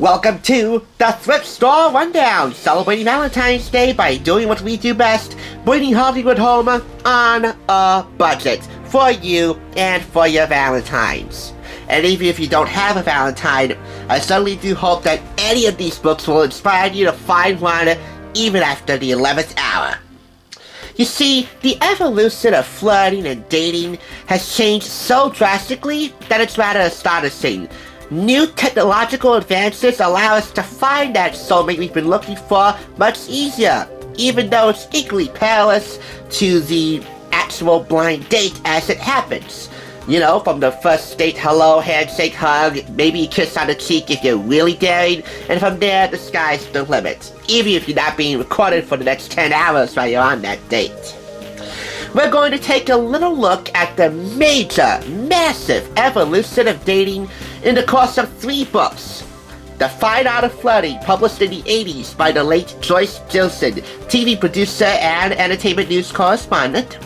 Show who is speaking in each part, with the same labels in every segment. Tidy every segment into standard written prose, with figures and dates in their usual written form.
Speaker 1: Welcome to the Thrift Store Rundown, celebrating Valentine's Day by doing what we do best, bringing Hollywood home on a budget for you and for your Valentines. And even if you don't have a Valentine, I certainly do hope that any of these books will inspire you to find one even after the 11th hour. You see, the evolution of flirting and dating has changed so drastically that it's rather astonishing. New technological advances allow us to find that soulmate we've been looking for much easier, even though it's equally perilous to the actual blind date as it happens. You know, from the first date, hello, handshake, hug, maybe a kiss on the cheek if you're really daring, and from there, the sky's the limit, even if you're not being recorded for the next 10 hours while you're on that date. We're going to take a little look at the major, massive evolution of dating in the course of 3 books. The Fine Art of Flirting, published in the 80s by the late JOYCE JILLSON, TV producer and entertainment news correspondent.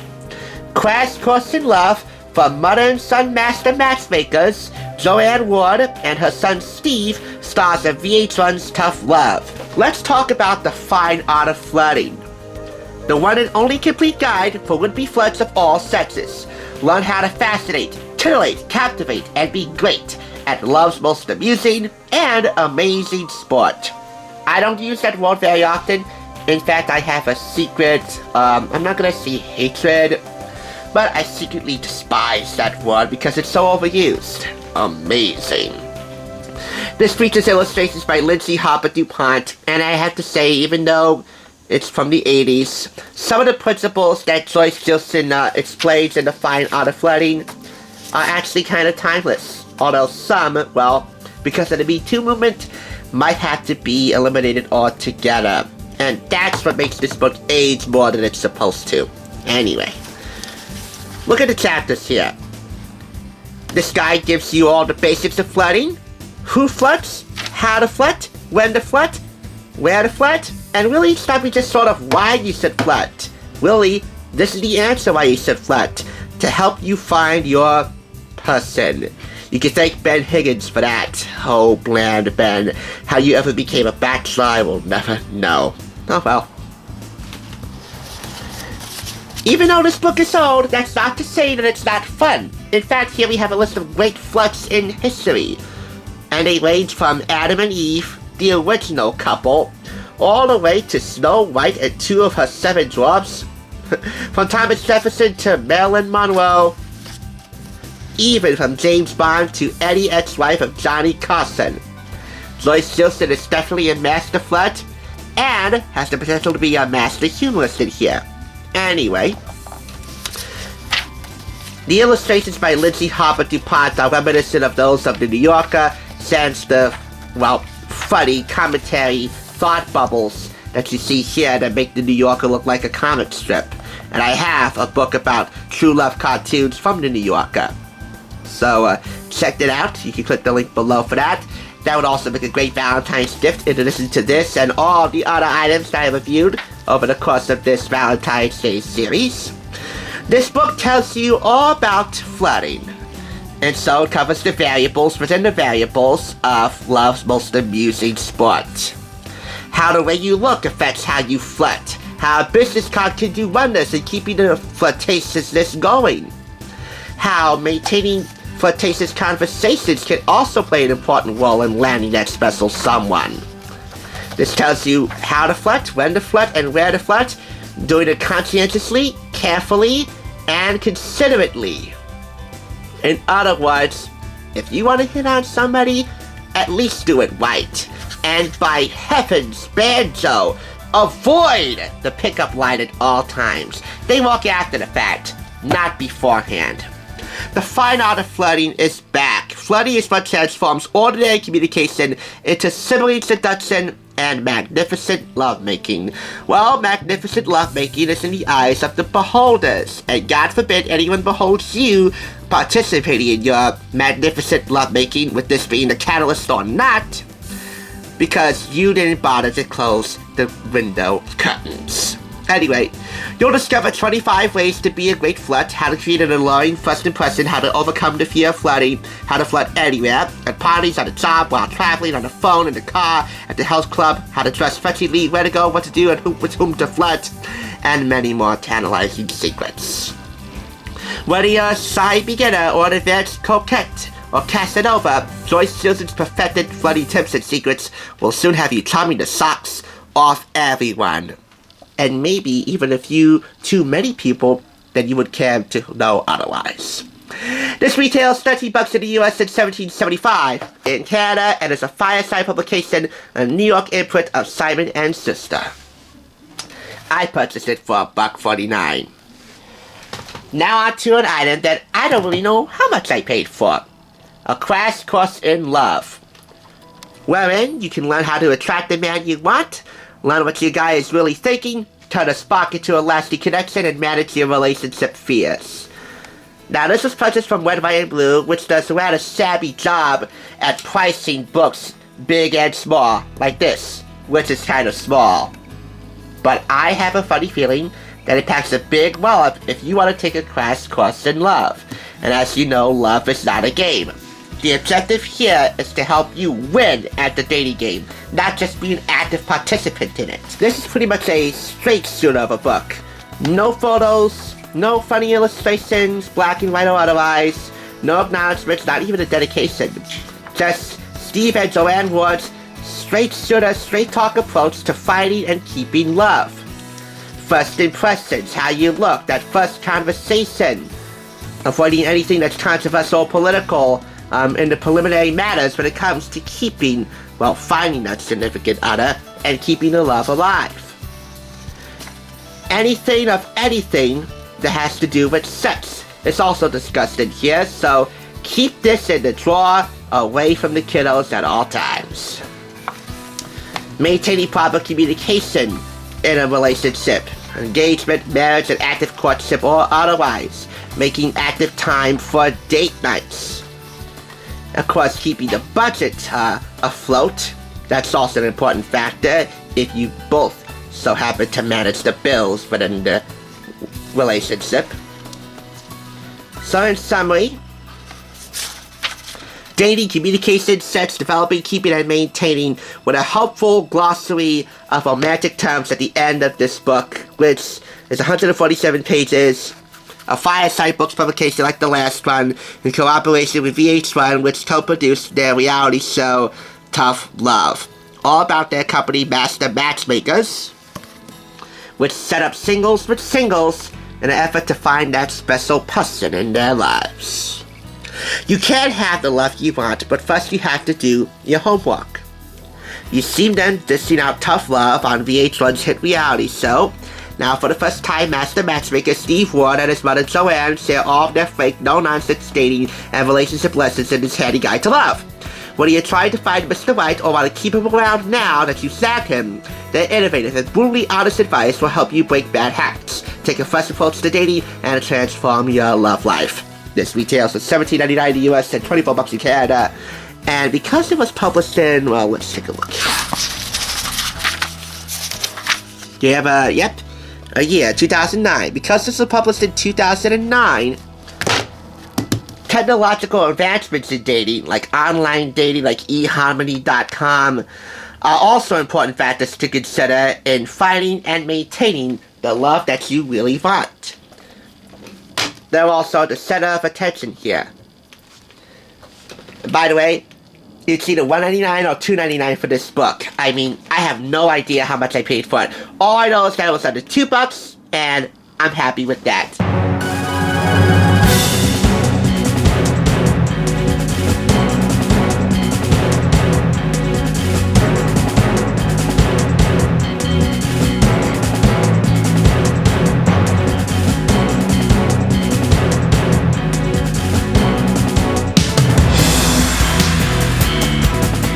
Speaker 1: Crash Course in Love, from mother and son master matchmakers, JOANN and her son Steve, stars of VH1's Tough Love. Let's talk about The Fine Art of Flirting, the one and only complete guide for would-be flirts of all sexes. Learn how to fascinate, titillate, captivate, and be great at love's most amusing and amazing sport. I don't use that word very often. In fact, I have a secret, I'm not gonna say hatred, but I secretly despise that word because it's so overused. Amazing. This features illustrations by Lindsay Hopper DuPont, and I have to say, even though it's from the 80s, some of the principles that JOYCE JILLSON explains in The Fine Art of Flirting are actually kind of timeless. Although some, well, because of the Me Too movement, might have to be eliminated altogether. And that's what makes this book age more than it's supposed to. Anyway, look at the chapters here. This guide gives you all the basics of flirting. Who flirts, how to flirt, when to flirt, where to flirt, and really it's not just sort of why you should flirt. Really, this is the answer why you should flirt. To help you find your person. You can thank Ben Higgins for that. Oh, bland Ben. How you ever became a bachelor, I will never know. Oh well. Even though this book is old, that's not to say that it's not fun. In fact, here we have a list of great flirts in history. And they range from Adam and Eve, the original couple, all the way to Snow White and 2 of her 7 dwarfs, from Thomas Jefferson to Marilyn Monroe, even from James Bond to Eddie, ex-wife of Johnny Carson. JOYCE JILLSON is definitely a master flirt, and has the potential to be a master humorist in here. Anyway, the illustrations by Lindsay Hopper DuPont are reminiscent of those of The New Yorker, sans the, well, funny commentary thought bubbles that you see here that make The New Yorker look like a comic strip. And I have a book about true love cartoons from The New Yorker. So check it out. You can click the link below for that. That would also make a great Valentine's gift in addition to this and all the other items that I reviewed over the course of this Valentine's Day series. This book tells you all about flirting. And so it covers the variables within the variables of love's most amusing sport. How the way you look affects how you flirt. How a business card can do wonders in keeping the flirtatiousness going. How maintaining flirtatious conversations can also play an important role in landing that special someone. This tells you how to flirt, when to flirt, and where to flirt, doing it conscientiously, carefully, and considerately. In other words, if you want to hit on somebody, at least do it right. And by heavens, banjo, avoid the pickup line at all times. They walk after the fact, not beforehand. The Fine Art of Flirting is back. Flirting is what transforms ordinary communication into simmering seduction and magnificent lovemaking. Well, magnificent lovemaking is in the eyes of the beholders, and God forbid anyone beholds you participating in your magnificent lovemaking, with this being the catalyst or not, because you didn't bother to close the window curtains. Anyway, you'll discover 25 ways to be a great flirt, how to create an alluring first impression, how to overcome the fear of flirting, how to flirt anywhere, at parties, at a job, while traveling, on the phone, in the car, at the health club, how to dress fetchingly, where to go, what to do, and with whom to flirt, and many more tantalizing secrets. Whether you're a shy beginner or an advanced coquette or Casanova, Joyce JILLSON's perfected flirting tips and secrets will soon have you charming the socks off everyone. And maybe even a few too many people that you would care to know otherwise. This retails $13 in the US and $17.75 in Canada, and is a Fireside publication, a New York imprint of Simon & Schuster. I purchased it for $1.49. Now on to an item that I don't really know how much I paid for. A crash course in love, wherein you can learn how to attract the man you want, learn what your guy is really thinking, turn a spark into a lasting connection, and manage your relationship fears. Now, this was purchased from Red, White, and Blue, which does a rather shabby job at pricing books big and small, like this, which is kind of small. But I have a funny feeling that it packs a big wallop if you want to take a crash course in love. And as you know, love is not a game. The objective here is to help you win at the dating game, not just be an active participant in it. This is pretty much a straight shooter of a book. No photos, no funny illustrations, black and white or otherwise, no acknowledgements, not even a dedication. Just Steve and JOANN Ward's straight shooter, straight talk approach to finding and keeping love. First impressions, how you look, that first conversation, avoiding anything that's controversial or political, in the preliminary matters when it comes to keeping, well, finding that significant other and keeping the love alive. Anything of anything that has to do with sex is also discussed in here, so keep this in the drawer away from the kiddos at all times. Maintaining proper communication in a relationship, engagement, marriage, and active courtship or otherwise. Making active time for date nights. Of course, keeping the budget afloat. That's also an important factor if you both so happen to manage the bills within the relationship. So in summary, dating, communication, sex, developing, keeping, and maintaining, with a helpful glossary of romantic terms at the end of this book, which is 147 pages. A Fireside Books publication like the last one, in cooperation with VH1's, which co-produced their reality show, Tough Love. All about their company, Master Matchmakers, which set up singles with singles in an effort to find that special person in their lives. You can have the love you want, but first you have to do your homework. You've seen them dishing out tough love on VH1's hit reality show. Now, for the first time, Master Matchmaker Steve Ward and his mother JOANN share all of their fake, no-nonsense dating and relationship lessons in this handy guide to love. Whether you're trying to find Mr. Right or want to keep him around now that you snagged him, their innovative and brutally honest advice will help you break bad habits, take a fresh approach to dating, and transform your love life. This retails for $17.99 in the US and $24 in Canada. And because it was published in, well, let's take a look. Do you have a, yep, a year, 2009. Because this was published in 2009, technological advancements in dating, like online dating, like eHarmony.com, are also important factors to consider in finding and maintaining the love that you really want. They're also the center of attention here. By the way, it's either $1.99 or $2.99 for this book. I mean, I have no idea how much I paid for it. All I know is that it was under $2, and I'm happy with that.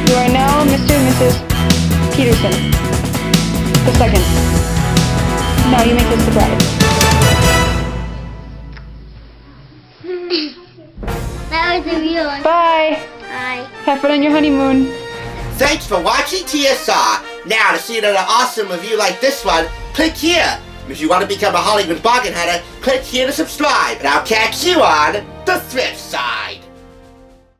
Speaker 2: You are now Mr. and Mrs. Peterson. The second. Now you make this the bride.
Speaker 3: That was a real one.
Speaker 2: Bye.
Speaker 3: Bye.
Speaker 2: Have fun on your honeymoon.
Speaker 1: Thanks for watching TSR. Now, to see another awesome review like this one, click here. If you want to become a Hollywood bargain hunter, click here to subscribe, and I'll catch you on the thrift side.